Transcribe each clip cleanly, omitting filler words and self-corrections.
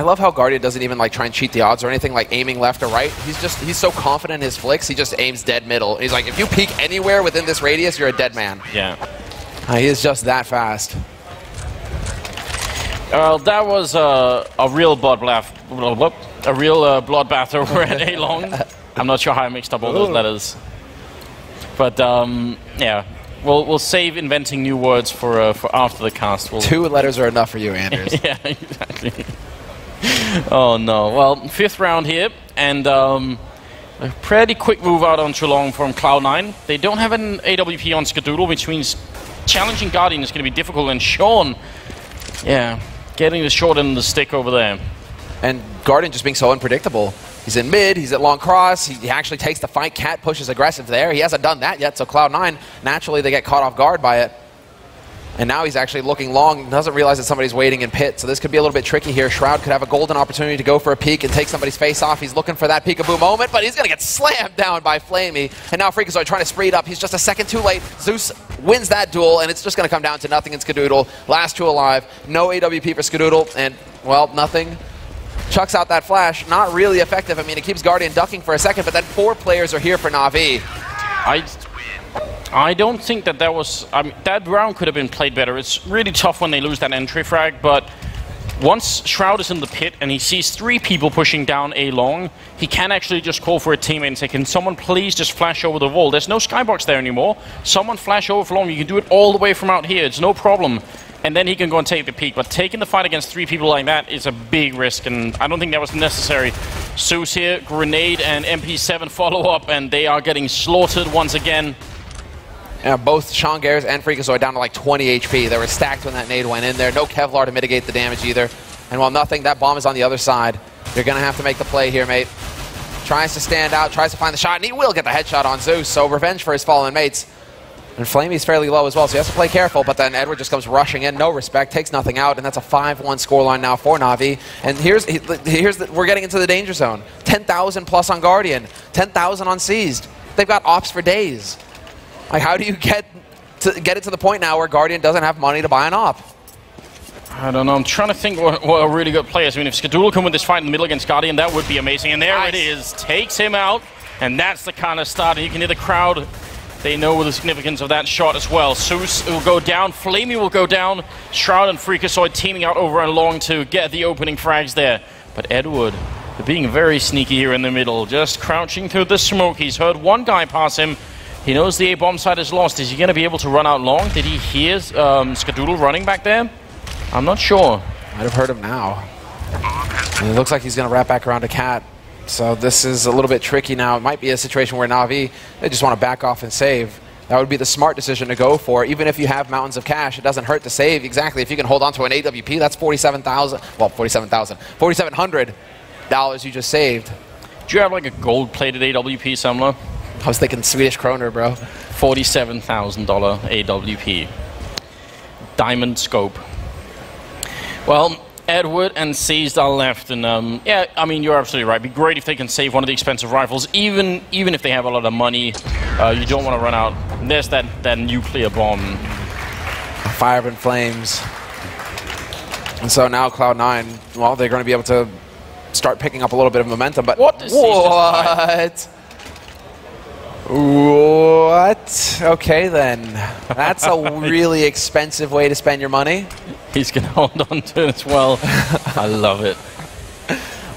love how Guardian doesn't even like try and cheat the odds or anything, like aiming left or right. He's so confident in his flicks, he just aims dead middle. He's like, if you peek anywhere within this radius, you're a dead man. Yeah. He is just that fast. Well, that was a real bloodbath. A real bloodbath over at A-Long. I'm not sure how I mixed up all those letters. But yeah, we'll save inventing new words for after the cast. 2 letters are enough for you, Anders. Yeah, exactly. Oh no. Well, 5th round here, and a pretty quick move out on Toulon from Cloud9. They don't have an AWP on Skadoodle, which means challenging Guardian is going to be difficult. And Sean, yeah, getting the short end of the stick over there. And Guardian just being so unpredictable. He's in mid, he's at long cross, he actually takes the fight, Cat pushes aggressive there. He hasn't done that yet, so Cloud9, naturally they get caught off guard by it. And now he's actually looking long, doesn't realize that somebody's waiting in pit, so this could be a little bit tricky here. Shroud could have a golden opportunity to go for a peek and take somebody's face off. He's looking for that peekaboo moment, but he's going to get slammed down by Flamey. And now Freakazoid trying to spree it up. He's just a second too late. Zeus wins that duel, and it's just going to come down to nothing in Skadoodle. Last 2 alive, no AWP for Skadoodle, and, well, nothing. Chucks out that flash, not really effective. I mean, it keeps Guardian ducking for a second, but then 4 players are here for Navi. I don't think that was... I mean, that round could have been played better. It's really tough when they lose that entry frag, but once Shroud is in the pit and he sees 3 people pushing down A-Long, he can actually just call for a teammate and say, can someone please just flash over the wall? There's no skybox there anymore. Someone flash over for long. You can do it all the way from out here. It's no problem. And then he can go and take the peak. But taking the fight against 3 people like that is a big risk, and I don't think that was necessary. Zeus here, grenade and MP7 follow up, and they are getting slaughtered once again. Yeah, both Sean Garris and Freakazoid down to like 20 HP. They were stacked when that nade went in there. No Kevlar to mitigate the damage either. And while nothing, that bomb is on the other side. You're going to have to make the play here, mate. Tries to stand out, tries to find the shot, and he will get the headshot on Zeus. So revenge for his fallen mates. And Flamey's fairly low as well, so he has to play careful, but then Edward just comes rushing in, no respect, takes nothing out, and that's a 5-1 scoreline now for Navi. And we're getting into the danger zone. 10,000 plus on Guardian, 10,000 on Seized. They've got ops for days. Like, how do you get it to the point now where Guardian doesn't have money to buy an op? I don't know. I'm trying to think what a really good play is. I mean, if Skadoodle come with this fight in the middle against Guardian, that would be amazing. And there it is. Takes him out. And that's the kind of start. And you can hear the crowd. They know the significance of that shot as well. Zeus will go down. Flamey will go down. Shroud and Freakazoid teaming out over and long to get the opening frags there. But Edward, being very sneaky here in the middle. Just crouching through the smoke. He's heard one guy pass him. He knows the A-bomb side is lost. Is he going to be able to run out long? Did he hear Skadoodle running back there? I'm not sure. Might have heard him now. And it looks like he's going to wrap back around to Cat. So this is a little bit tricky now. It might be a situation where Navi, they just want to back off and save. That would be the smart decision to go for. Even if you have mountains of cash, it doesn't hurt to save. Exactly. If you can hold on to an AWP, that's $47,000 you just saved. Do you have like a gold-plated AWP somewhere? I was thinking Swedish kroner, bro. $47,000 AWP. Diamond scope. Well, Edward and Seized are left, and yeah, I mean, you're absolutely right. It'd be great if they can save one of the expensive rifles, even if they have a lot of money. You don't want to run out. There's that nuclear bomb. Fire and flames. And so now Cloud9, well, they're going to be able to start picking up a little bit of momentum, but... What? What? Okay, then. That's a really expensive way to spend your money. He's going to hold on to it as well. I love it.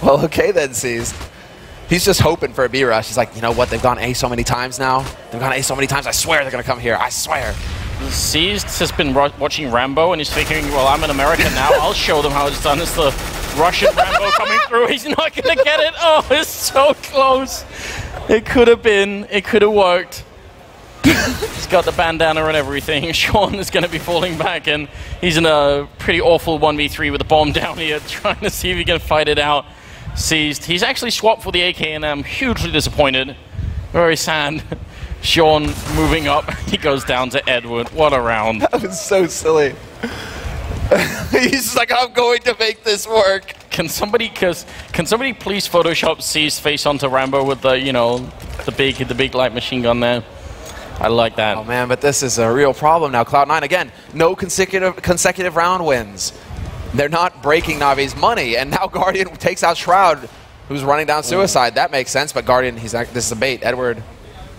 Well, okay then, Seized. He's just hoping for a B-rush. He's like, you know what? They've gone A so many times now. They've gone A so many times. I swear they're going to come here. I swear. Seized has been watching Rambo, and he's thinking, well, I'm in America now. I'll show them how it's done. It's the Russian Rambo coming through. He's not going to get it. Oh, it's so close. It could have been. It could have worked. He's got the bandana and everything. Sean is going to be falling back, and he's in a pretty awful 1v3 with the bomb down here, trying to see if he can fight it out. Seized. He's actually swapped for the AK, and I'm hugely disappointed. Very sad. Sean moving up. He goes down to Edward. What a round. That was so silly. He's just like, I'm going to make this work. Can somebody please Photoshop C's face onto Rambo with the, you know, the big light machine gun there? I like that. Oh man, but this is a real problem now. Cloud9 again, no consecutive round wins. They're not breaking Navi's money, and now Guardian takes out Shroud, who's running down Suicide. That makes sense, but Guardian, this is a bait. Edward,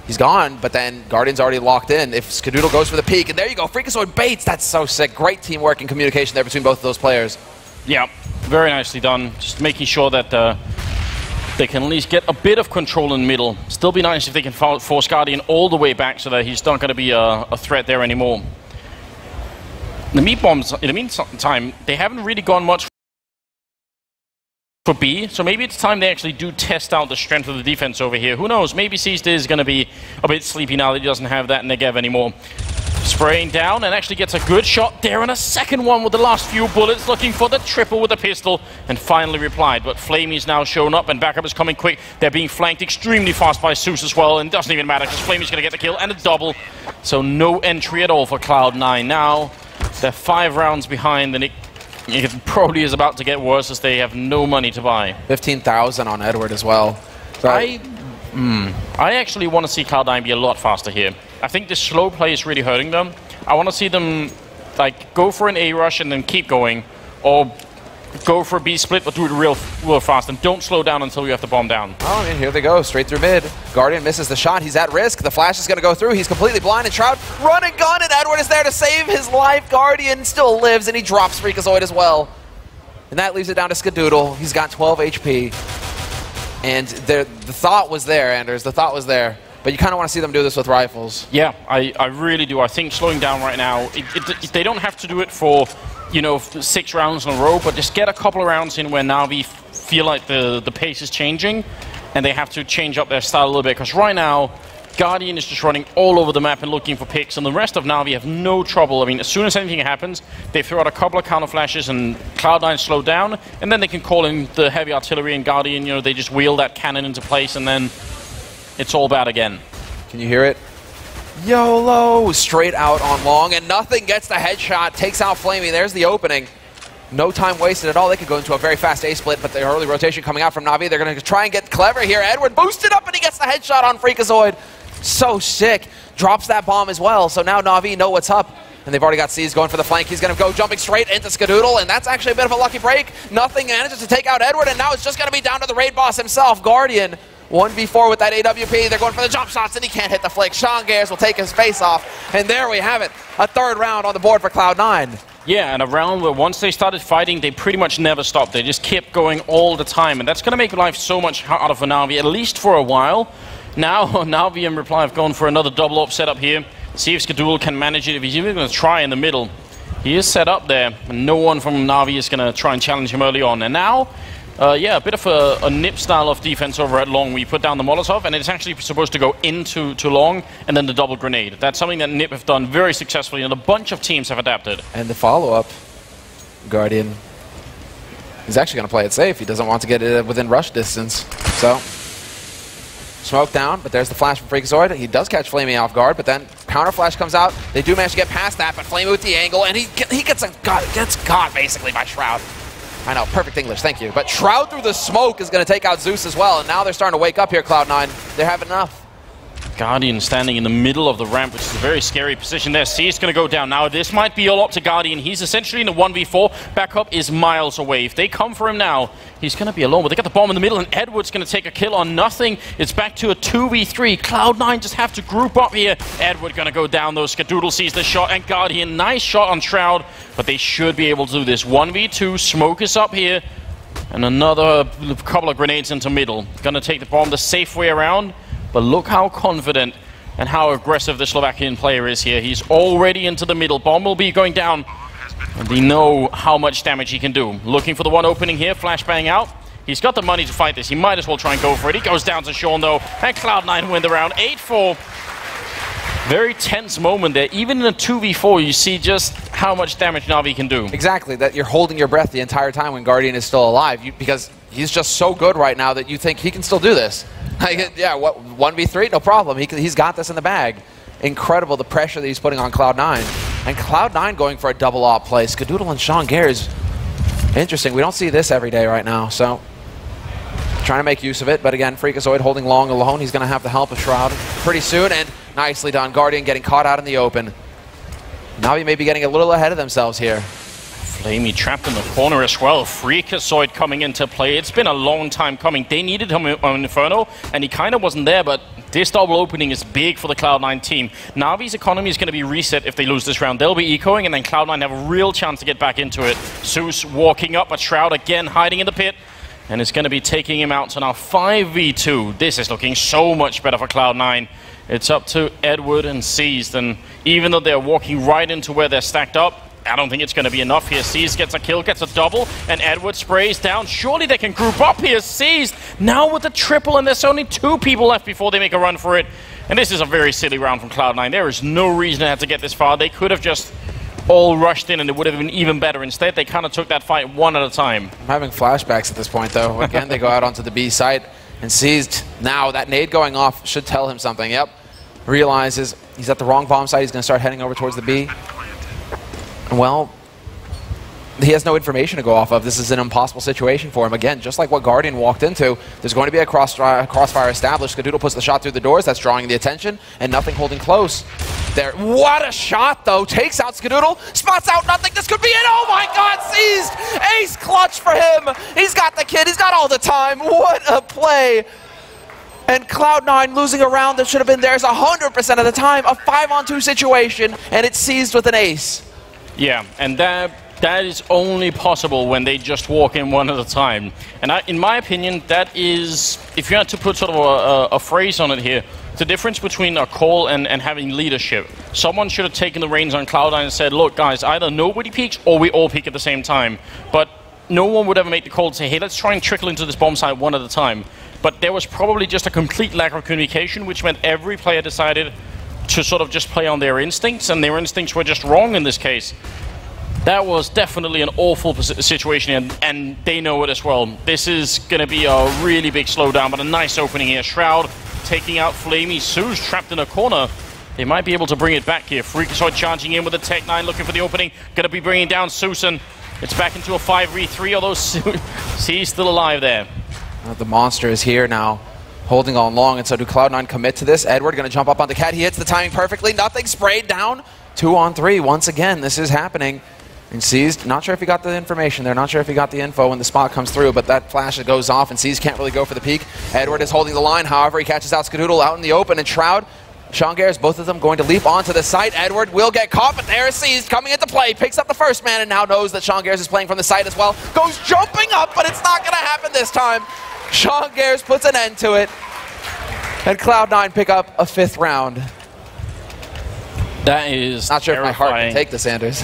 he's gone, but then Guardian's already locked in. If Skadoodle goes for the peek, and there you go, Freakazoid baits. That's so sick. Great teamwork and communication there between both of those players. Yeah, very nicely done. Just making sure that they can at least get a bit of control in the middle. Still be nice if they can force Guardian all the way back so that he's not going to be a threat there anymore. The meat bombs, in the meantime, they haven't really gone much for B, so maybe it's time they actually do test out the strength of the defense over here. Who knows? Maybe Seized is going to be a bit sleepy now that he doesn't have that Negev anymore. Spraying down and actually gets a good shot there, and a second one with the last few bullets, looking for the triple with the pistol, and finally replied. But Flamey's now shown up, and backup is coming quick. They're being flanked extremely fast by Zeus as well, and it doesn't even matter because Flamey's going to get the kill and a double. So no entry at all for Cloud9 now. They're 5 rounds behind, and it probably is about to get worse as they have no money to buy. 15,000 on Edward as well. So I actually want to see Cloud9 be a lot faster here. I think the slow play is really hurting them. I want to see them like go for an A rush and then keep going, or go for a B split but do it real fast and don't slow down until you have the bomb down. Oh, and here they go, straight through mid. Guardian misses the shot. He's at risk. The flash is going to go through. He's completely blind, and Shroud run and gun, and Edward is there to save his life. Guardian still lives, and he drops Freakazoid as well. And that leaves it down to Skadoodle. He's got 12 HP. And the thought was there, Anders. The thought was there. But you kind of want to see them do this with rifles. Yeah, I really do. I think slowing down right now, they don't have to do it for, you know, 6 rounds in a row, but just get a couple of rounds in where Navi feel like the pace is changing, and they have to change up their style a little bit. Because right now, Guardian is just running all over the map and looking for picks, and the rest of Navi have no trouble. I mean, as soon as anything happens, they throw out a couple of counter flashes, and Cloud9 slow down, and then they can call in the heavy artillery, and Guardian, you know, they just wheel that cannon into place, and then it's all bad again. Can you hear it? YOLO! Straight out on long, and nothing gets the headshot. Takes out Flamey. There's the opening. No time wasted at all. They could go into a very fast A-split, but the early rotation coming out from Navi. They're going to try and get clever here. Edward boosted up, and he gets the headshot on Freakazoid. So sick. Drops that bomb as well, so now Navi know what's up. And they've already got C's going for the flank. He's going to go jumping straight into Skadoodle, and that's actually a bit of a lucky break. Nothing manages to take out Edward, and now it's just going to be down to the raid boss himself, Guardian. 1v4 with that AWP. They're going for the jump shots, and he can't hit the flick. Sean Gares will take his face off, and there we have it. A third round on the board for Cloud9. Yeah, and a round where once they started fighting, they pretty much never stopped. They just kept going all the time, and that's going to make life so much harder for Navi, at least for a while. Now, Navi and Reply have gone for another double-up setup here. See if Skadoodle can manage it, if he's even going to try in the middle. He is set up there, and no one from Navi is going to try and challenge him early on. And now, yeah, a bit of a nip style of defense over at long, where you put down the Molotov, and it's actually supposed to go into long, and then the double grenade. That's something that Nip have done very successfully, and a bunch of teams have adapted. And the follow-up, Guardian, he's actually going to play it safe. He doesn't want to get it within rush distance. So, smoke down, but there's the flash from Freakazoid. He does catch Flamey off guard, but then counter flash comes out. They do manage to get past that, but Flamey with the angle, and he gets got basically by Shroud. I know, perfect English, thank you. But Shroud through the smoke is going to take out Zeus as well, and now they're starting to wake up here, Cloud9. They have enough. Guardian standing in the middle of the ramp, which is a very scary position there. C is going to go down. Now, this might be all up to Guardian. He's essentially in a 1v4. Backup is miles away. If they come for him now, he's going to be alone. But they got the bomb in the middle, and Edward's going to take a kill on nothing. It's back to a 2v3. Cloud9 just have to group up here. Edward going to go down, though. Skadoodle sees the shot, and Guardian, nice shot on Shroud. But they should be able to do this. 1v2, smoke is up here. And another couple of grenades into middle. Going to take the bomb the safe way around. But look how confident and how aggressive the Slovakian player is here. He's already into the middle. Bomb will be going down. And they know how much damage he can do. Looking for the one opening here. Flashbang out. He's got the money to fight this. He might as well try and go for it. He goes down to Sean, though. And Cloud9 win the round. 8-4. Very tense moment there. Even in a 2v4, you see just how much damage Navi can do. Exactly. That you're holding your breath the entire time when Guardian is still alive. Because he's just so good right now that you think he can still do this. Yeah, what 1v3? No problem. He's got this in the bag. Incredible the pressure that he's putting on Cloud9. And Cloud9 going for a double op play. Skadoodle and Sean Gares. Interesting. We don't see this every day right now. So, trying to make use of it. But again, Freakazoid holding long alone. He's going to have the help of Shroud pretty soon. And nicely done. Guardian getting caught out in the open. Navi may be getting a little ahead of themselves here. Flamey trapped in the corner as well. Freakazoid coming into play. It's been a long time coming. They needed him on Inferno, and he kind of wasn't there, but this double opening is big for the Cloud9 team. Navi's economy is going to be reset if they lose this round. They'll be ecoing, and then Cloud9 have a real chance to get back into it. Zeus walking up, but Shroud again hiding in the pit, and it's going to be taking him out. So now 5v2. This is looking so much better for Cloud9. It's up to Edward and Seized, and even though they're walking right into where they're stacked up, I don't think it's going to be enough here. Seized gets a kill, gets a double, and Edward sprays down. Surely they can group up here. Seized now with the triple, and there's only 2 people left before they make a run for it. And this is a very silly round from Cloud9. There is no reason to have to get this far. They could have just all rushed in, and it would have been even better. Instead, they kind of took that fight one at a time. I'm having flashbacks at this point, though. Again, they go out onto the B site, and Seized now, that nade going off should tell him something. Yep. Realizes he's at the wrong bomb site. He's going to start heading over towards the B. Well, he has no information to go off of. This is an impossible situation for him. Again, just like what Guardian walked into, there's going to be a crossfire established. Skadoodle puts the shot through the doors. That's drawing the attention, and Nothing holding close. There. What a shot, though. Takes out Skadoodle, spots out Nothing. This could be it. Oh, my God. Seized. Ace clutch for him. He's got the kid. He's got all the time. What a play. And Cloud9 losing a round that should have been theirs 100% of the time. A 5-on-2 situation, and it's Seized with an ace. Yeah, and that is only possible when they just walk in one at a time. And in my opinion, that is, if you had to put sort of a phrase on it here, the difference between a call and having leadership. Someone should have taken the reins on Cloud9 and said, look, guys, either nobody peeks or we all peek at the same time. But no one would ever make the call to say, hey, let's try and trickle into this bomb site one at a time. But there was probably just a complete lack of communication, which meant every player decided to sort of just play on their instincts, and their instincts were just wrong in this case. That was definitely an awful situation, and they know it as well. This is going to be a really big slowdown, but a nice opening here. Shroud taking out Flamey. Zeus trapped in a corner. They might be able to bring it back here. Freakazoid charging in with the Tech-9, looking for the opening. Going to be bringing down Susan. It's back into a 5v3, although he's still alive there. The monster is here now, holding on long, and so do Cloud9 commit to this? Edward going to jump up on the cat. He hits the timing perfectly. Nothing, sprayed down. 2-on-3 once again. This is happening. And Seized, not sure if he got the information there, not sure if he got the info when the spot comes through, but that flash goes off, and Seized can't really go for the peak. Edward is holding the line, however, he catches out Skadoodle out in the open, and Shroud, Sean Gares, both of them going to leap onto the site. Edward will get caught, but there is Seized coming into play, picks up the first man, and now knows that Sean Gares is playing from the site as well. Goes jumping up, but it's not going to happen this time. Sean Gares puts an end to it, and Cloud9 pick up a 5th round. That is not sure terrifying. If my heart can take this, Anders.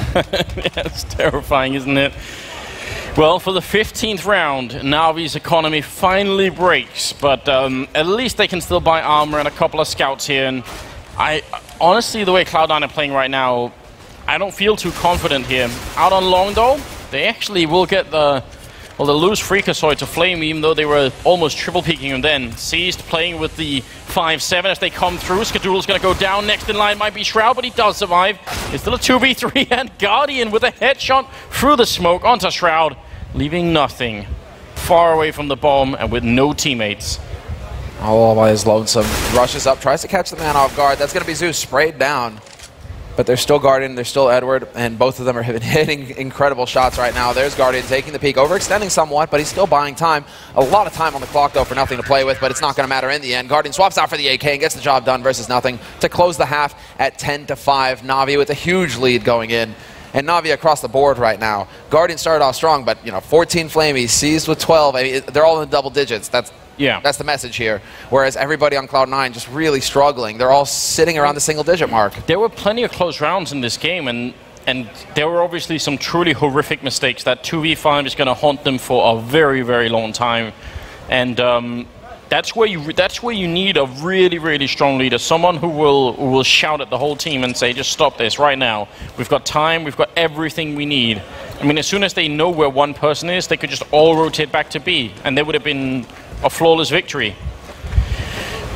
That's terrifying, isn't it? Well, for the 15th round, Navi's economy finally breaks, but at least they can still buy armor and a couple of scouts here. And honestly, the way Cloud9 are playing right now, I don't feel too confident here. Out on long, though, they actually will get the... Well, they'll lose Freakazoid to Flame, even though they were almost triple peeking him then. Seized playing with the 5-7 as they come through. Skadoodle's going to go down. Next in line might be Shroud, but he does survive. It's still a 2v3, and Guardian with a headshot through the smoke onto Shroud, leaving Nothing. Far away from the bomb and with no teammates. All by his lonesome. Rushes up, tries to catch the man off guard. That's going to be Zeus sprayed down. But they're still Guardian, they're still Edward, and both of them are hitting incredible shots right now. There's Guardian taking the peak, overextending somewhat, but he's still buying time. A lot of time on the clock, though, for Nothing to play with, but it's not going to matter in the end. Guardian swaps out for the AK and gets the job done versus Nothing to close the half at 10-5. Navi with a huge lead going in. And Navi across the board right now. Guardian started off strong, but, 14 Flamies, Seized with 12. I mean, they're all in the double digits. That's the message here. Whereas everybody on Cloud9 just really struggling. They're all sitting around the single-digit mark. There were plenty of close rounds in this game, and there were obviously some truly horrific mistakes. That 2v5 is going to haunt them for a very, very long time. And that's where you need a really, really strong leader, someone who will shout at the whole team and say, just stop this right now. We've got time, we've got everything we need. I mean, as soon as they know where one person is, they could just all rotate back to B, and there would have been a flawless victory.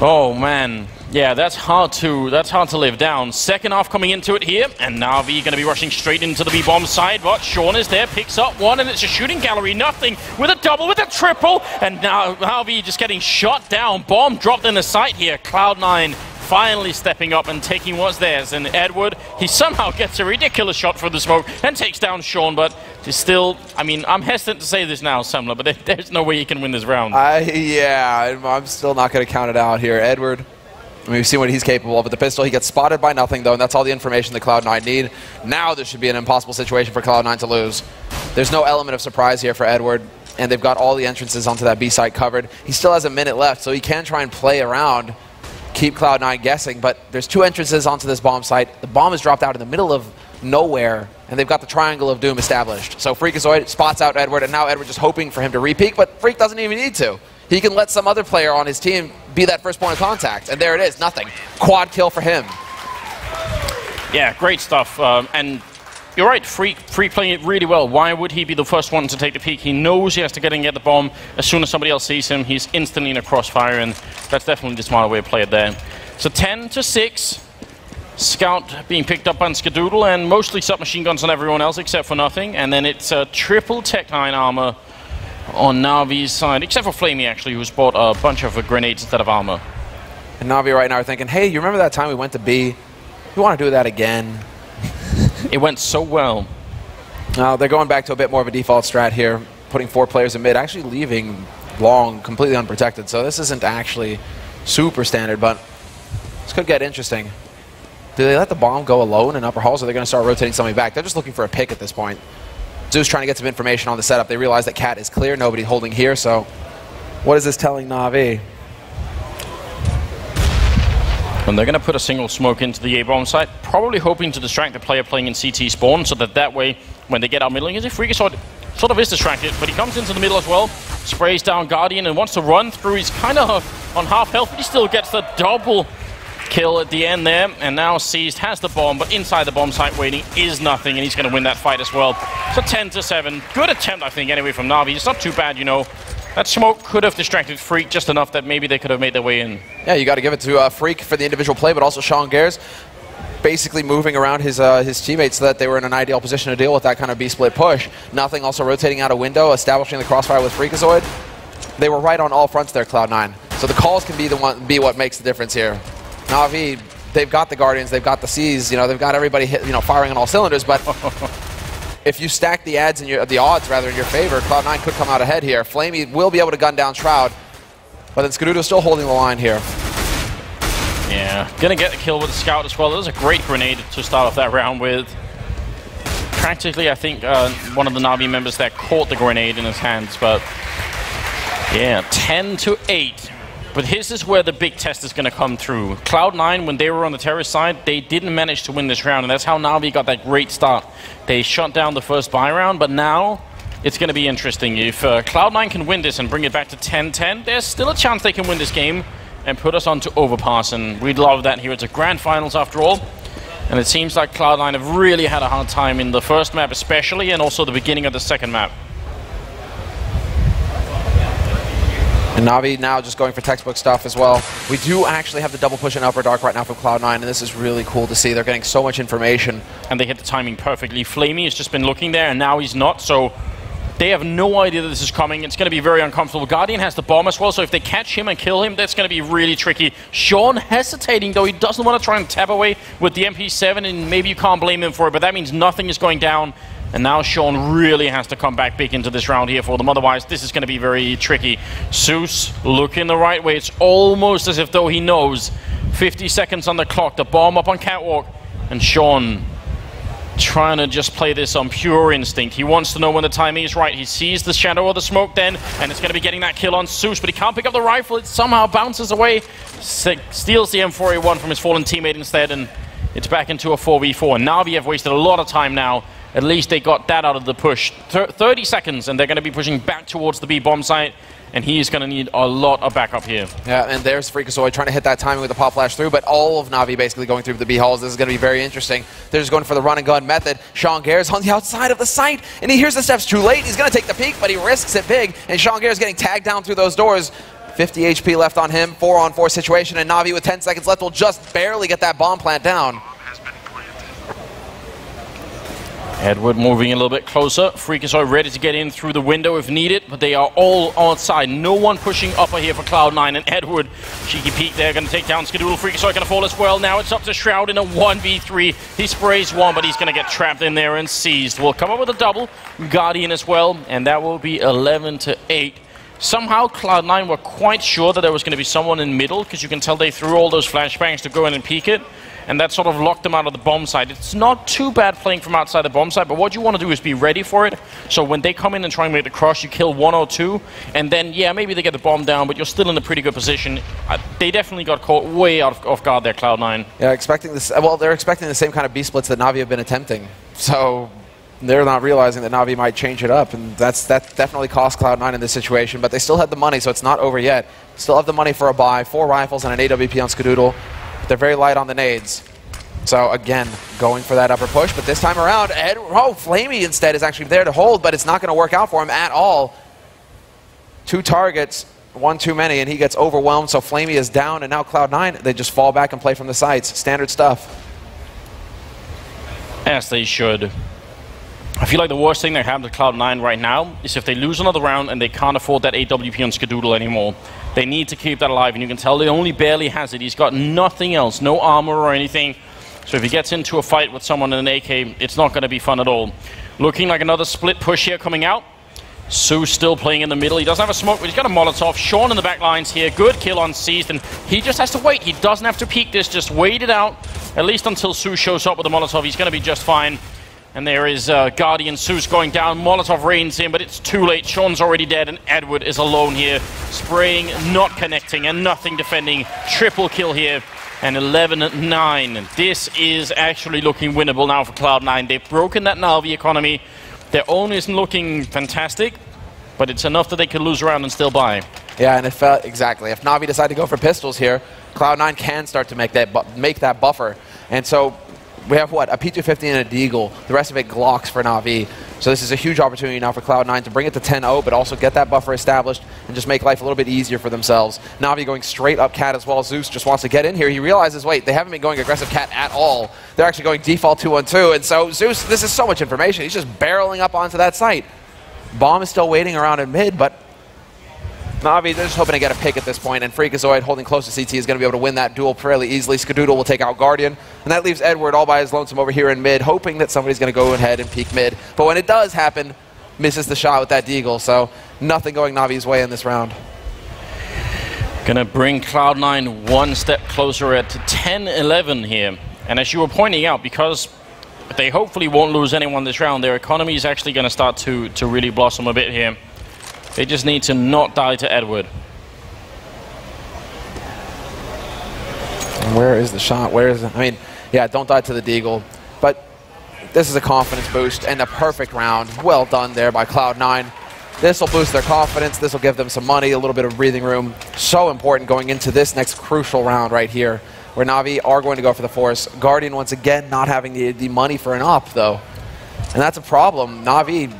Oh man, yeah, that's hard to live down. Second half coming into it here, and Navi going to be rushing straight into the B-bomb side, but Sean is there, picks up one, and it's a shooting gallery. Nothing with a double, with a triple, and now Navi just getting shot down. Bomb dropped in the site here. Cloud9 finally stepping up and taking what's theirs, and Edward, he somehow gets a ridiculous shot through the smoke and takes down Sean, but It's still, I mean, I'm hesitant to say this now, Semler, but there's no way you can win this round. Yeah, I'm still not going to count it out here. Edward, I mean, we've seen what he's capable of with the pistol. He gets spotted by nothing, though, and that's all the information that Cloud9 need. Now this should be an impossible situation for Cloud9 to lose. There's no element of surprise here for Edward, and they've got all the entrances onto that B site covered. He still has a minute left, so he can try and play around, keep Cloud9 guessing, but there's 2 entrances onto this bomb site. The bomb is dropped out in the middle of nowhere, and they've got the Triangle of Doom established. So Freakazoid spots out Edward, and now Edward just hoping for him to re-peek, but Freak doesn't even need to. He can let some other player on his team be that first point of contact, and there it is, nothing. Quad kill for him. Yeah, great stuff. And you're right, Freak playing it really well. Why would he be the first one to take the peek? He knows he has to get in and get the bomb. As soon as somebody else sees him, he's instantly in a crossfire, and that's definitely the smarter way to play it there. So 10-6. Scout being picked up on Skadoodle, and mostly submachine guns on everyone else except for nothing. And then it's triple Tech 9 armor on Navi's side, except for Flamey, actually, who's bought a bunch of grenades instead of armor. And Navi right now are thinking, hey, you remember that time we went to B? We want to do that again. It went so well. Now they're going back to a bit more of a default strat here, putting 4 players in mid, actually leaving long completely unprotected. So this isn't actually super standard, but this could get interesting. Do they let the bomb go alone in upper halls, or are they going to start rotating somebody back? They're just looking for a pick at this point. Zeus trying to get some information on the setup. They realize that Cat is clear, nobody holding here, so what is this telling Navi? And they're going to put a single smoke into the A-bomb site, probably hoping to distract the player playing in CT spawn, so that way, when they get out middling, Freakazoid sort of is distracted, but he comes into the middle as well, sprays down Guardian and wants to run through. He's kind of on half health, but he still gets the double kill at the end there, and now Seized has the bomb, but inside the bomb site waiting is nothing, and he's going to win that fight as well. So 10-7. Good attempt, I think, anyway, from Navi. It's not too bad, you know. That smoke could have distracted Freak just enough that maybe they could have made their way in. Yeah, you got to give it to Freak for the individual play, but also Sean Gares basically moving around his teammates so that they were in an ideal position to deal with that kind of B-split push. Nothing also rotating out a window, establishing the crossfire with Freakazoid. They were right on all fronts there, Cloud9. So the calls can be what makes the difference here. Navi, they've got the Guardians, they've got the Seas, you know, they've got everybody firing on all cylinders, but if you stack the odds in your favor, Cloud9 could come out ahead here. Flamey will be able to gun down Shroud, but then Skadoodle's still holding the line here. Yeah, gonna get the kill with the Scout as well. That was a great grenade to start off that round with. Practically, I think one of the Navi members there caught the grenade in his hands, but yeah, 10-8. But this is where the big test is going to come through. Cloud9, when they were on the terrorist side, they didn't manage to win this round, and that's how Navi got that great start. They shut down the first buy round, but now it's going to be interesting. If Cloud9 can win this and bring it back to 10-10, there's still a chance they can win this game and put us on to overpass, and we'd love that here. It's a grand finals after all, and it seems like Cloud9 have really had a hard time in the first map especially, and also the beginning of the second map. And Navi now just going for textbook stuff as well. We do actually have the double push in Upper Dark right now from Cloud9, and this is really cool to see. They're getting so much information. And they hit the timing perfectly. Flamey has just been looking there, and now he's not, so they have no idea that this is coming. It's going to be very uncomfortable. Guardian has the bomb as well, so if they catch him and kill him, that's going to be really tricky. Sean hesitating, though. He doesn't want to try and tap away with the MP7, and maybe you can't blame him for it, but that means nothing is going down. And now Sean really has to come back big into this round here for them. Otherwise, this is going to be very tricky. Zeus looking the right way. It's almost as if though he knows. 50 seconds on the clock. The bomb up on Catwalk. And Sean trying to just play this on pure instinct. He wants to know when the timing is right. He sees the shadow of the smoke then, and it's going to be getting that kill on Zeus, but he can't pick up the rifle. It somehow bounces away. Steals the M4A1 from his fallen teammate instead, and it's back into a 4v4. Navi have wasted a lot of time now. At least they got that out of the push. 30 seconds, and they're going to be pushing back towards the B bomb site, and he's going to need a lot of backup here. Yeah, and there's Freakazoid trying to hit that timing with the pop flash through, but all of Navi basically going through the B halls. This is going to be very interesting. They're just going for the run and gun method. Sean Gares on the outside of the site, and he hears the steps too late. He's going to take the peek, but he risks it big, and Sean Gares getting tagged down through those doors. 50 HP left on him, 4-on-4 situation, and Navi with 10 seconds left will just barely get that bomb plant down. Edward moving a little bit closer. Freakazoid ready to get in through the window if needed, but they are all outside. No one pushing upper here for Cloud9, and Edward, cheeky peek there, going to take down Skadoodle. Freakazoid going to fall as well. Now it's up to Shroud in a 1v3. He sprays one, but he's going to get trapped in there and seized. We'll come up with a double. Guardian as well, and that will be 11-8. Somehow Cloud9 were quite sure that there was going to be someone in middle, because you can tell they threw all those flashbangs to go in and peek it. And that sort of locked them out of the bomb site. It's not too bad playing from outside the bomb site, but what you want to do is be ready for it. So when they come in and try and make the cross, you kill one or two, and then, yeah, maybe they get the bomb down, but you're still in a pretty good position. They definitely got caught way off guard there, Cloud9. Yeah, expecting this. Well, they're expecting the same kind of B splits that Navi have been attempting. So they're not realizing that Navi might change it up, and that definitely cost Cloud9 in this situation, but they still had the money, so it's not over yet. Still have the money for a buy, 4 rifles and an AWP on Skadoodle. They're very light on the nades. So again, going for that upper push, but this time around, Flamey instead is actually there to hold, but it's not going to work out for him at all. 2 targets, 1 too many, and he gets overwhelmed, so Flamey is down, and now Cloud9, they just fall back and play from the sights. Standard stuff. As they should. I feel like the worst thing that happened to Cloud9 right now is if they lose another round and they can't afford that AWP on Skadoodle anymore. They need to keep that alive, and you can tell he only barely has it. He's got nothing else, no armor or anything. So if he gets into a fight with someone in an AK, it's not going to be fun at all. Looking like another split push here coming out. Su's still playing in the middle. He doesn't have a smoke, but he's got a Molotov. Sean in the back lines here. Good kill on Seized, and he just has to wait. He doesn't have to peek this. Just wait it out, at least until Su shows up with the Molotov. He's going to be just fine. And there is Guardian. Su's going down. Molotov rains in, but it's too late. Sean's already dead, and Edward is alone here. Spraying, not connecting, and nothing defending. Triple kill here. And 11-9. This is actually looking winnable now for Cloud9. They've broken that Navi economy. Their own isn't looking fantastic, but it's enough that they can lose around and still buy. Yeah, and it felt exactly. If Navi decide to go for pistols here, Cloud9 can start to make that buffer. And so we have what? A P250 and a Deagle. The rest of it Glocks for Navi. So this is a huge opportunity now for Cloud9 to bring it to 10-0, but also get that buffer established and just make life a little bit easier for themselves. Navi going straight up Cat as well. Zeus just wants to get in here. He realizes, wait, they haven't been going aggressive Cat at all. They're actually going default 2-1-2. And so Zeus, this is so much information. He's just barreling up onto that site. Bomb is still waiting around in mid, but Navi, they're just hoping to get a pick at this point, and Freakazoid holding close to CT is going to be able to win that duel fairly easily. Skadoodle will take out Guardian, and that leaves Edward all by his lonesome over here in mid, hoping that somebody's going to go ahead and peek mid. But when it does happen, misses the shot with that Deagle, so nothing going Navi's way in this round. Gonna bring Cloud9 one step closer at 10-11 here. And as you were pointing out, because they hopefully won't lose anyone this round, their economy is actually going to start to really blossom a bit here. They just need to not die to Edward. Where is the shot? Where is it? I mean, yeah, don't die to the Deagle. But this is a confidence boost and a perfect round. Well done there by Cloud9. This will boost their confidence. This will give them some money, a little bit of breathing room. So important going into this next crucial round right here, where Navi are going to go for the force. Guardian, once again, not having the money for an op, though. And that's a problem. Navi,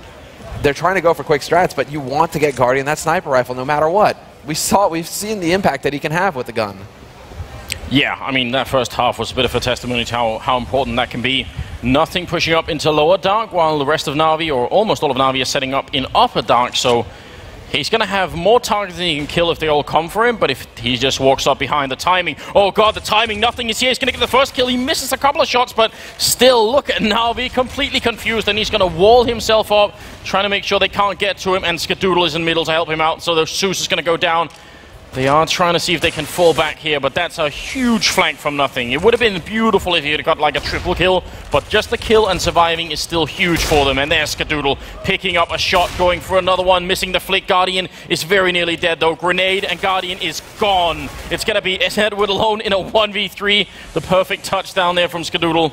they're trying to go for quick strats, but you want to get Guardian that sniper rifle no matter what. We've seen the impact that he can have with the gun. Yeah, I mean, that first half was a bit of a testimony to how important that can be. Nothing pushing up into lower dark, while the rest of Navi, or almost all of Navi, is setting up in upper dark, so he's going to have more targets than he can kill if they all come for him, but if he just walks up behind the timing, oh god, the timing, nothing is here. He's going to get the first kill. He misses a couple of shots, but still, look at Navi, completely confused, and he's going to wall himself up, trying to make sure they can't get to him, and Skadoodle is in the middle to help him out, so the Zeus is going to go down. They are trying to see if they can fall back here, but that's a huge flank from nothing. It would have been beautiful if he had got like a triple kill, but just the kill and surviving is still huge for them. And there's Skadoodle picking up a shot, going for another one, missing the flick. Guardian is very nearly dead though. Grenade, and Guardian is gone. It's going to be Edward alone in a 1v3. The perfect touchdown there from Skadoodle.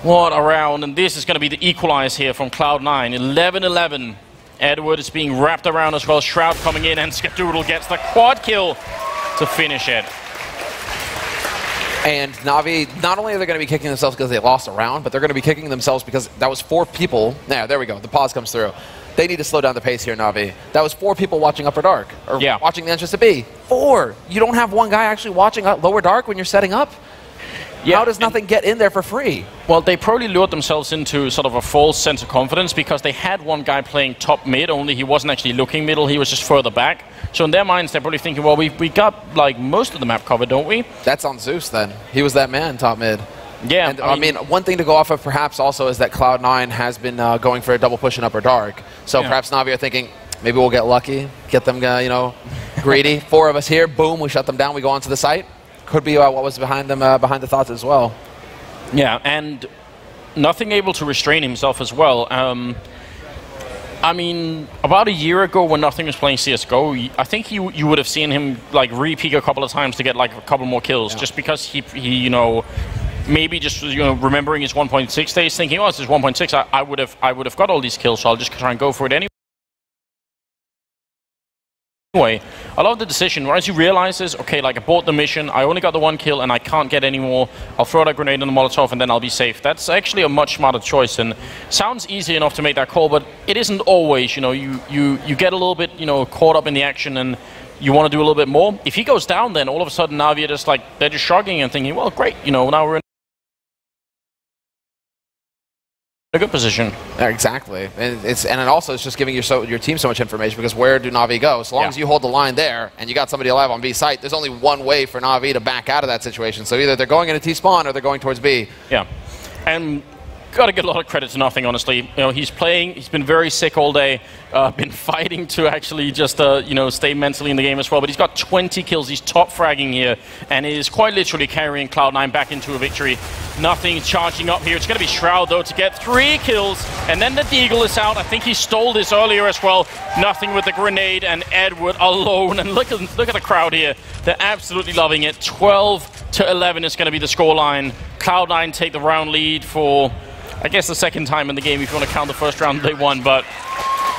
What a round, and this is going to be the equalize here from Cloud9. 11-11. Edward is being wrapped around as well. Shroud coming in, and Skadoodle gets the quad kill to finish it. And Navi, not only are they going to be kicking themselves because they lost a round, but they're going to be kicking themselves because that was 4 people. There we go. The pause comes through. They need to slow down the pace here, Navi. That was 4 people watching Upper Dark, or watching the entrance to B. 4. You don't have one guy actually watching Lower Dark when you're setting up? How does nothing get in there for free? Well, they probably lured themselves into sort of a false sense of confidence because they had one guy playing top mid, only he wasn't actually looking middle, he was just further back. So in their minds, they're probably thinking, well, we got like most of the map covered, don't we? That's on Zeus then. He was that man, top mid. Yeah. And, I mean, one thing to go off of perhaps also is that Cloud9 has been going for a double push in upper dark. So perhaps Navi are thinking, maybe we'll get lucky, get them, you know, greedy. 4 of us here, boom, we shut them down, we go onto the site. Could be what was behind them, behind the thoughts as well. Yeah, and nothing able to restrain himself as well. I mean, about a year ago when Nothing was playing CSGO, I think you would have seen him like re-peak a couple of times to get like a couple more kills, just because he you know, maybe just remembering his 1.6 days, thinking, oh, this is 1.6, I would have got all these kills, so I'll just try and go for it anyway. Anyway, I love the decision. Once you realize this, okay, like I bought the mission, I only got the 1 kill and I can't get any more, I'll throw that grenade in the Molotov and then I'll be safe. That's actually a much smarter choice, and sounds easy enough to make that call, but it isn't always. You know, you get a little bit, you know, caught up in the action and you want to do a little bit more. If he goes down, then all of a sudden Navi are just like, they're just shrugging and thinking, well, great, you know, now we're in a good position. Yeah, exactly, and also it's just giving your team so much information, because where do Navi go? So long as you hold the line there and you got somebody alive on B site, there's only one way for Navi to back out of that situation. So either they're going into T spawn or they're going towards B. Yeah, and got to give a lot of credit to Nothing, honestly. You know, he's been very sick all day, been fighting to actually just, you know, stay mentally in the game as well, but he's got 20 kills, he's top fragging here, and is quite literally carrying Cloud9 back into a victory. Nothing charging up here. It's going to be Shroud, though, to get 3 kills, and then the Deagle is out. I think he stole this earlier as well. Nothing with the grenade, and Edward alone, and look at the crowd here. They're absolutely loving it. 12-11 is going to be the scoreline. Cloud9 take the round lead for, I guess, the second time in the game if you want to count the first round they won, but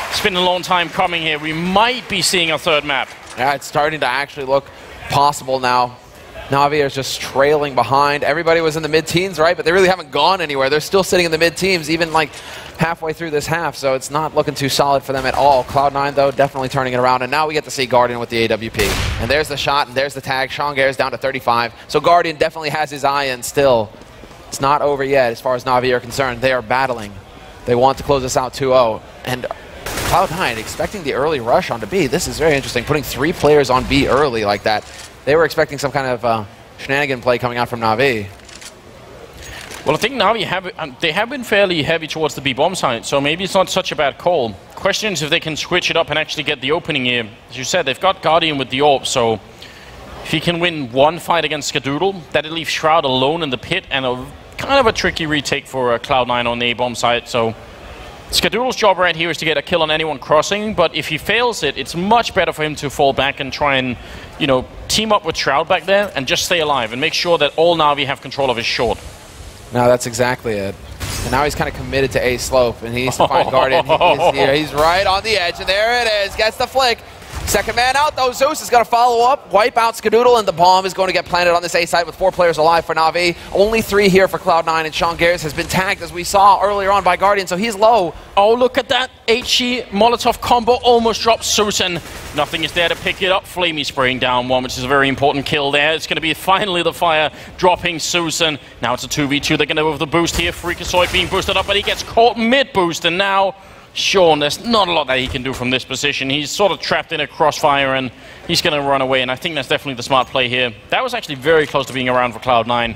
it's been a long time coming here. We might be seeing a third map. Yeah, it's starting to actually look possible now. Navi is just trailing behind. Everybody was in the mid-teens, right? But they really haven't gone anywhere. They're still sitting in the mid-teens, even like halfway through this half, so it's not looking too solid for them at all. Cloud9, though, definitely turning it around, and now we get to see Guardian with the AWP. And there's the shot, and there's the tag. Shongare's down to 35, so Guardian definitely has his eye in still. It's not over yet as far as Navi are concerned. They are battling. They want to close this out 2-0. And Cloud9 expecting the early rush onto B. This is very interesting, putting 3 players on B early like that. They were expecting some kind of shenanigan play coming out from Navi. Well, I think Navi have been fairly heavy towards the B-bomb side, so maybe it's not such a bad call. Question is if they can switch it up and actually get the opening here. As you said, they've got Guardian with the AWP, so if he can win one fight against Skadoodle, that'll leave Shroud alone in the pit, and kind of a tricky retake for Cloud9 on the A-bomb side. So Skadoodle's job right here is to get a kill on anyone crossing, but if he fails it, it's much better for him to fall back and try and, you know, team up with Shroud back there and just stay alive and make sure that all Navi have control of his short. No, that's exactly it. And now he's kind of committed to A slope, and he needs to find Guardian. He's right on the edge, and there it is. Gets the flick. Second man out, though. Zeus is going to follow up, wipe out Skadoodle, and the bomb is going to get planted on this A site with 4 players alive for Navi. Only 3 here for Cloud9, and Shongare's has been tagged, as we saw earlier on, by Guardian, so he's low. Oh, look at that. HE Molotov combo almost drops Susan. Nothing is there to pick it up. Flamey spraying down one, which is a very important kill there. It's going to be finally the fire dropping Susan. Now it's a 2v2. They're going to go with the boost here. Freakazoid being boosted up, but he gets caught mid-boost, and now Sean, there's not a lot that he can do from this position. He's sort of trapped in a crossfire, and he's going to run away, and I think that's definitely the smart play here. That was actually very close to being around for Cloud9.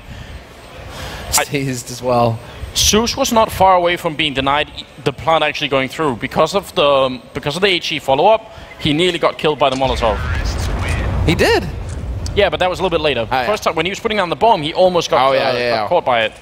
Teased as well. Zeus was not far away from being denied the plant actually going through. Because of the HE follow-up, he nearly got killed by the Molotov. He did? Yeah, but that was a little bit later. First time, when he was putting down the bomb, he almost got, got caught by it.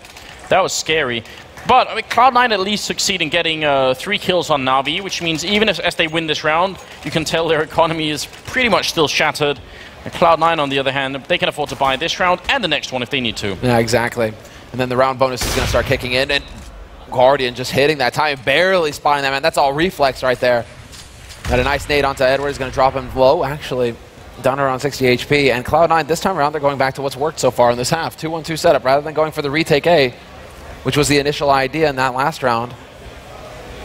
That was scary. But I mean, Cloud9 at least succeed in getting 3 kills on Navi, which means even as they win this round, you can tell their economy is pretty much still shattered. And Cloud9, on the other hand, they can afford to buy this round and the next one if they need to. Yeah, exactly. And then the round bonus is going to start kicking in, and Guardian just hitting that time, barely spotting that man. That's all reflex right there. Got a nice nade onto Edward. He's going to drop him low, actually, down around 60 HP. And Cloud9, this time around, they're going back to what's worked so far in this half. 2-1-2 setup, rather than going for the retake A, which was the initial idea in that last round.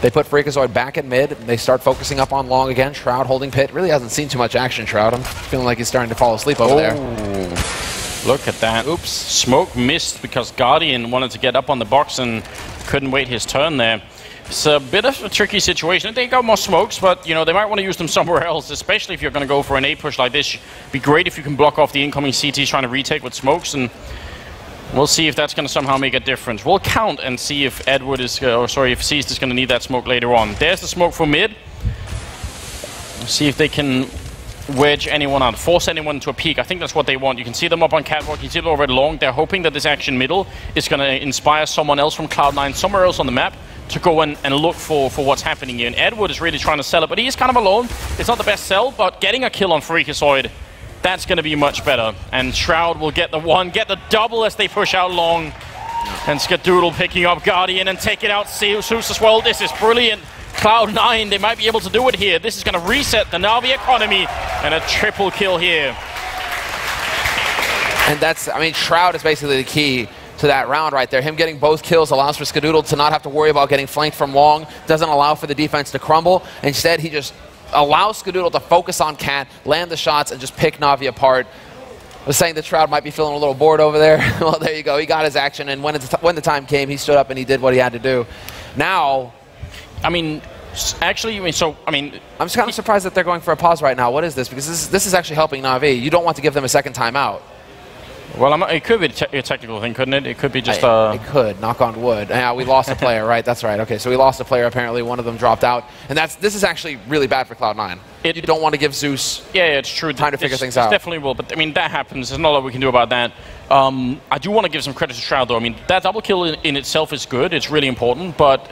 They put Freakazoid back at mid. They start focusing up on long again. Shroud holding pit. Really hasn't seen too much action, Shroud. I'm feeling like he's starting to fall asleep over there. Look at that. Oops. Smoke missed because Guardian wanted to get up on the box and couldn't wait his turn there. It's a bit of a tricky situation. They got more smokes, but you know they might want to use them somewhere else, especially if you're going to go for an A push like this. It'd be great if you can block off the incoming CTs trying to retake with smokes, and we'll see if that's going to somehow make a difference. We'll count and see if Edward is, if Seized is going to need that smoke later on. There's the smoke for mid. See if they can wedge anyone out, force anyone to a peak. I think that's what they want. You can see them up on catwalk, you can see them over long. They're hoping that this action middle is going to inspire someone else from Cloud9 somewhere else on the map to go and look for what's happening here. And Edward is really trying to sell it, but he's kind of alone. It's not the best sell, but getting a kill on Freakazoid, that's going to be much better. And Shroud will get the one, get the double as they push out long. And Skadoodle picking up Guardian and take it out Zeus as well. This is brilliant. Cloud9, they might be able to do it here. This is going to reset the Navi economy, and a triple kill here. And that's, I mean, Shroud is basically the key to that round right there. Him getting both kills allows for Skadoodle to not have to worry about getting flanked from long, doesn't allow for the defense to crumble. Instead, he just allows Skadoodle to focus on Cat, land the shots, and just pick Navi apart. I was saying that Shroud might be feeling a little bored over there. Well, there you go. He got his action, and when the time came, he stood up and he did what he had to do. Now, I mean, actually, I'm just kind of surprised that they're going for a pause right now. What is this? Because this is actually helping Navi. You don't want to give them a second timeout. Well, it could be a technical thing, couldn't it? It could be just It could, knock on wood. Yeah, we lost a player, right? That's right. Okay, so we lost a player, apparently. One of them dropped out. And this is actually really bad for Cloud9. You don't want to give Zeus it's true. time to figure things out. It definitely will, but I mean, that happens. There's not a lot we can do about that. I do want to give some credit to Shroud, though. I mean, that double kill in itself is good. It's really important, but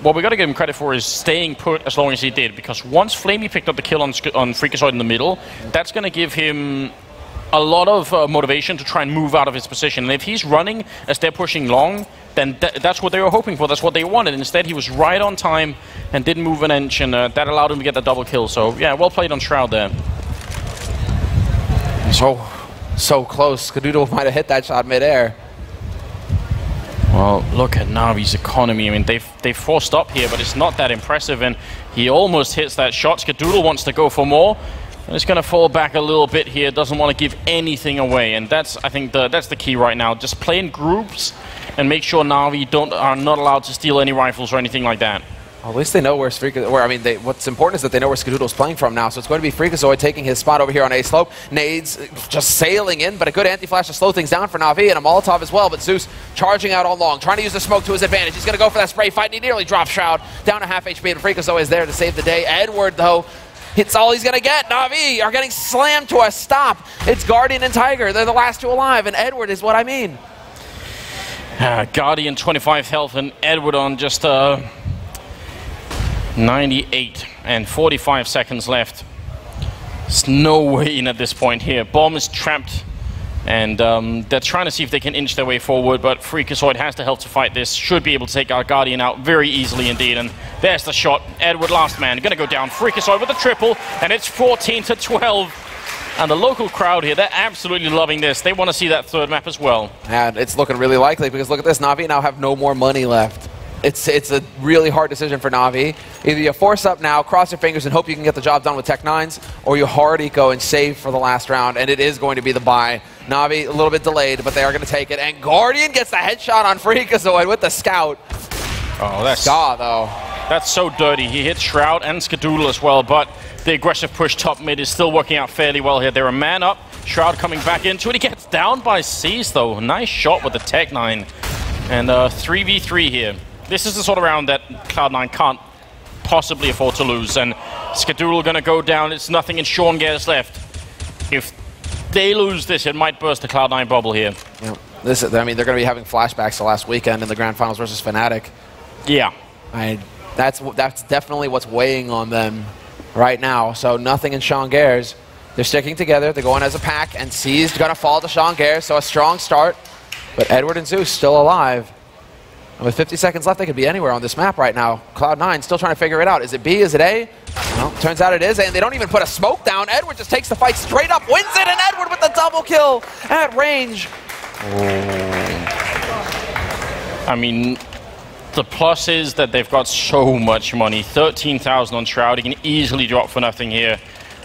what we got to give him credit for is staying put as long as he did, because once Flamey picked up the kill on Freakazoid in the middle, that's going to give him a lot of motivation to try and move out of his position. And if he's running as they're pushing long, then that's what they were hoping for. That's what they wanted. Instead, he was right on time and didn't move an inch, and that allowed him to get the double kill. So, yeah, well played on Shroud there. So close. Skadoodle might have hit that shot midair. Well, look at Navi's economy. I mean, they forced up here, but it's not that impressive, and he almost hits that shot. Skadoodle wants to go for more. And it's going to fall back a little bit here. Doesn't want to give anything away, and I think that's the key right now. Just play in groups and make sure Navi are not allowed to steal any rifles or anything like that. Well, at least they know where what's important is that they know where Skadoodle's playing from now. So it's going to be Freakazoid taking his spot over here on A slope. Nades just sailing in, but a good anti-flash to slow things down for Navi, and a Molotov as well. But Zeus charging out on long, trying to use the smoke to his advantage. He's going to go for that spray fight, and he nearly drops Shroud down to half HP, and Freakazoid is there to save the day. Edward, though, it's all he's going to get. Navi are getting slammed to a stop. It's Guardian and Tiger. They're the last two alive, and Edward is what I mean. Guardian 25 health, and Edward on just 98 and 45 seconds left. There's no way in at this point here. Bomb is trapped, and they're trying to see if they can inch their way forward, but Freakazoid has the health to fight this. Should be able to take our Guardian out very easily indeed, and there's the shot. Edward, last man, gonna go down. Freakazoid with a triple, and it's 14-12. And the local crowd here, they're absolutely loving this. They want to see that third map as well. And it's looking really likely, because look at this. Navi now have no more money left. It's a really hard decision for Navi. Either you force up now, cross your fingers, and hope you can get the job done with Tech-9s, or you hard eco and save for the last round, and it is going to be the buy. Navi, a little bit delayed, but they are going to take it. And Guardian gets the headshot on Freakazoid with the scout. Oh, that's... Ska, though. That's so dirty. He hit Shroud and Skadoodle as well, but the aggressive push top mid is still working out fairly well here. They're a man up. Shroud coming back into it. He gets down by Seized, though. Nice shot with the Tech-9. And 3v3 here. This is the sort of round that Cloud9 can't possibly afford to lose. And Skadoodle going to go down. It's nothing in Sean Gares left. If they lose this, it might burst the Cloud9 bubble here. Yeah. I mean, they're going to be having flashbacks to last weekend in the Grand Finals versus Fnatic. Yeah. That's definitely what's weighing on them right now. So nothing in Sean Gares. They're sticking together. They're going as a pack, and Seized going to fall to Sean Gares. So a strong start. But Edward and Zeus still alive. And with 50 seconds left, they could be anywhere on this map right now. Cloud9 still trying to figure it out. Is it B? Is it A? Well, turns out it is, and they don't even put a smoke down. Edward just takes the fight straight up, wins it, and Edward with the double kill at range. I mean, the plus is that they've got so much money. 13,000 on Shroud. He can easily drop for nothing here.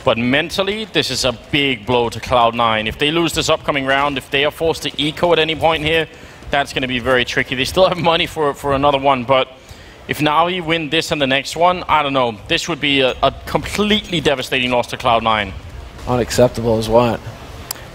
But mentally, this is a big blow to Cloud9. If they lose this upcoming round, if they are forced to eco at any point here, that's going to be very tricky. They still have money for another one, but if Navi win this and the next one, I don't know. This would be a completely devastating loss to Cloud9. Unacceptable is what?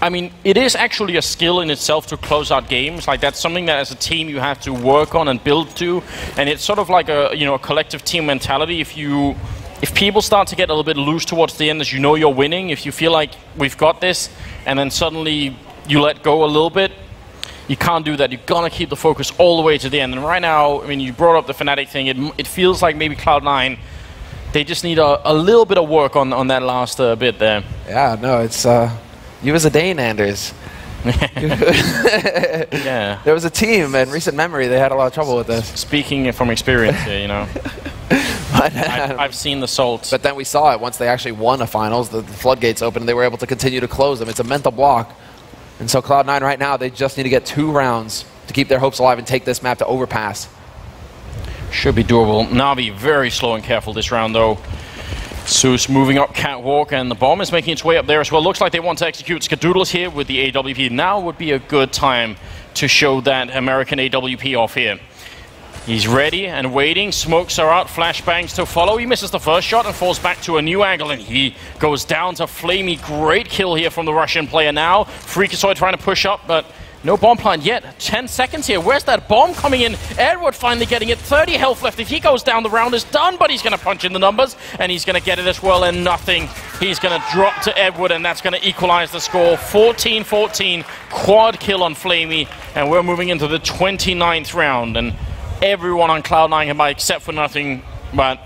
I mean, it is actually a skill in itself to close out games. Like, that's something that as a team you have to work on and build to. And it's sort of like a collective team mentality. If people start to get a little bit loose towards the end as you know you're winning, if you feel like we've got this, and then suddenly you let go a little bit, you can't do that. You're going to keep the focus all the way to the end. And right now, I mean, you brought up the Fnatic thing. It feels like maybe Cloud9, they just need a little bit of work on that last bit there. Yeah, no, it's you as a Dane, Anders. Yeah. There was a team in recent memory, they had a lot of trouble with this. Speaking from experience here, you know. I've seen the salts. But then we saw it once they actually won a finals, the floodgates opened and they were able to continue to close them. It's a mental block. And so Cloud9 right now, they just need to get 2 rounds to keep their hopes alive and take this map to Overpass. Should be doable. Navi very slow and careful this round though. Zeus moving up catwalk, and the bomb is making its way up there as well. Looks like they want to execute. Skadoodle's here with the AWP. Now would be a good time to show that American AWP off here. He's ready and waiting. Smokes are out. Flashbangs to follow. He misses the first shot and falls back to a new angle, and he goes down to Flamey. Great kill here from the Russian player now. Freakazoid trying to push up, but no bomb plant yet. 10 seconds here. Where's that bomb coming in? Edward finally getting it. 30 health left. If he goes down, the round is done, but he's going to punch in the numbers, and he's going to get it as well, and nothing. He's going to drop to Edward, and that's going to equalize the score. 14-14. Quad kill on Flamey, and we're moving into the 29th round, and everyone on Cloud9 can buy except for nothing, but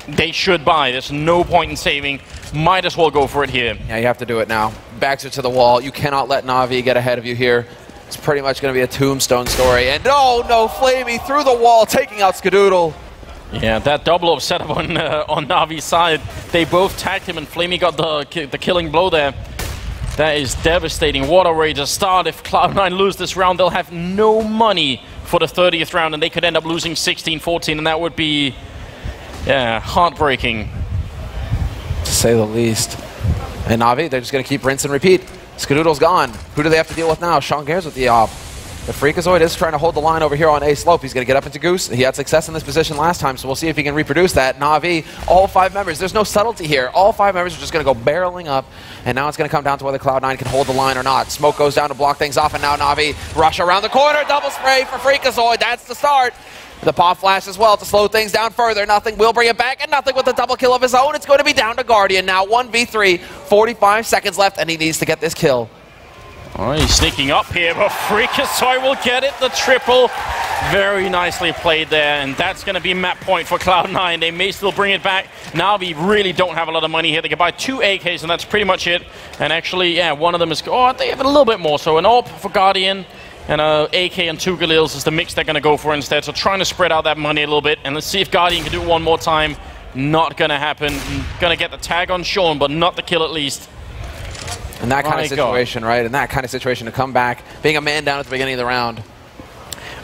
they should buy. There's no point in saving. Might as well go for it here. Yeah, you have to do it now. Backs are to the wall. You cannot let Navi get ahead of you here. It's pretty much going to be a tombstone story. And oh no, Flamey through the wall, taking out Skadoodle. Yeah, that double up setup on Navi's side. They both tagged him, and Flamey got the killing blow there. That is devastating. What a way to start. If Cloud9 lose this round, they'll have no money for the 30th round, and they could end up losing 16-14, and that would be, yeah, heartbreaking. To say the least. And Navi, they're just going to keep rinse and repeat. Skadoodle's gone. Who do they have to deal with now? Sean Gares with the op. The Freakazoid is trying to hold the line over here on A slope. He's going to get up into Goose. He had success in this position last time, so we'll see if he can reproduce that. Navi, all 5 members. There's no subtlety here. All 5 members are just going to go barreling up, and now it's going to come down to whether Cloud9 can hold the line or not. Smoke goes down to block things off, and now Navi rush around the corner. Double spray for Freakazoid. That's the start. The pop flash as well to slow things down further. Nothing will bring it back, and nothing with a double kill of his own. It's going to be down to Guardian now. 1v3, 45 seconds left, and he needs to get this kill. Oh, he's sneaking up here, but Freakazoid will get it, the triple. Very nicely played there, and that's going to be map point for Cloud9. They may still bring it back. Navi really don't have a lot of money here. They can buy 2 AKs, and that's pretty much it. And actually, yeah, one of them is... Oh, they have a little bit more. So an AWP for Guardian, and an AK and 2 Galils is the mix they're going to go for instead. So trying to spread out that money a little bit, and let's see if Guardian can do it one more time. Not going to happen. Going to get the tag on Sean, but not the kill at least. In that kind of situation, right? In that kind of situation, to come back, being a man down at the beginning of the round.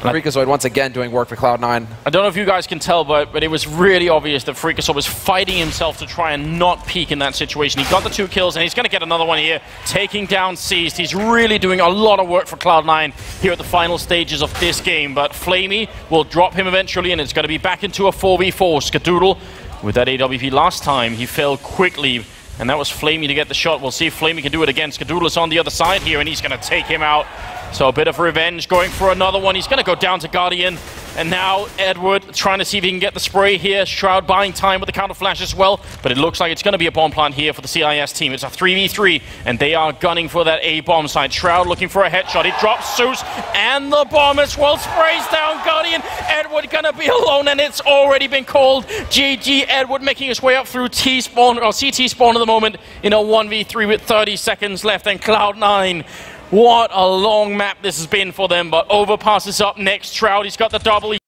Freakazoid once again doing work for Cloud9. I don't know if you guys can tell, but it was really obvious that Freakazoid was fighting himself to try and not peak in that situation. He got the 2 kills, and he's going to get another one here, taking down Seized. He's really doing a lot of work for Cloud9 here at the final stages of this game, but Flamey will drop him eventually, and it's going to be back into a 4v4. Skadoodle, with that AWP last time, he fell quickly, and that was Flamey to get the shot. We'll see if Flamey can do it again. Skadoodle is on the other side here, and he's going to take him out. So a bit of revenge, going for another one. He's going to go down to Guardian. And now Edward trying to see if he can get the spray here. Shroud buying time with the counter flash as well. But it looks like it's going to be a bomb plant here for the CIS team. It's a 3v3, and they are gunning for that A bomb site. Shroud looking for a headshot. He drops Zeus, and the bomb as well sprays down Guardian. Edward going to be alone, and it's already been called. GG Edward making his way up through T-spawn, or CT spawn at the moment in a 1v3 with 30 seconds left. And Cloud9, what a long map this has been for them, but Overpass is up next. Shroud, he's got the double.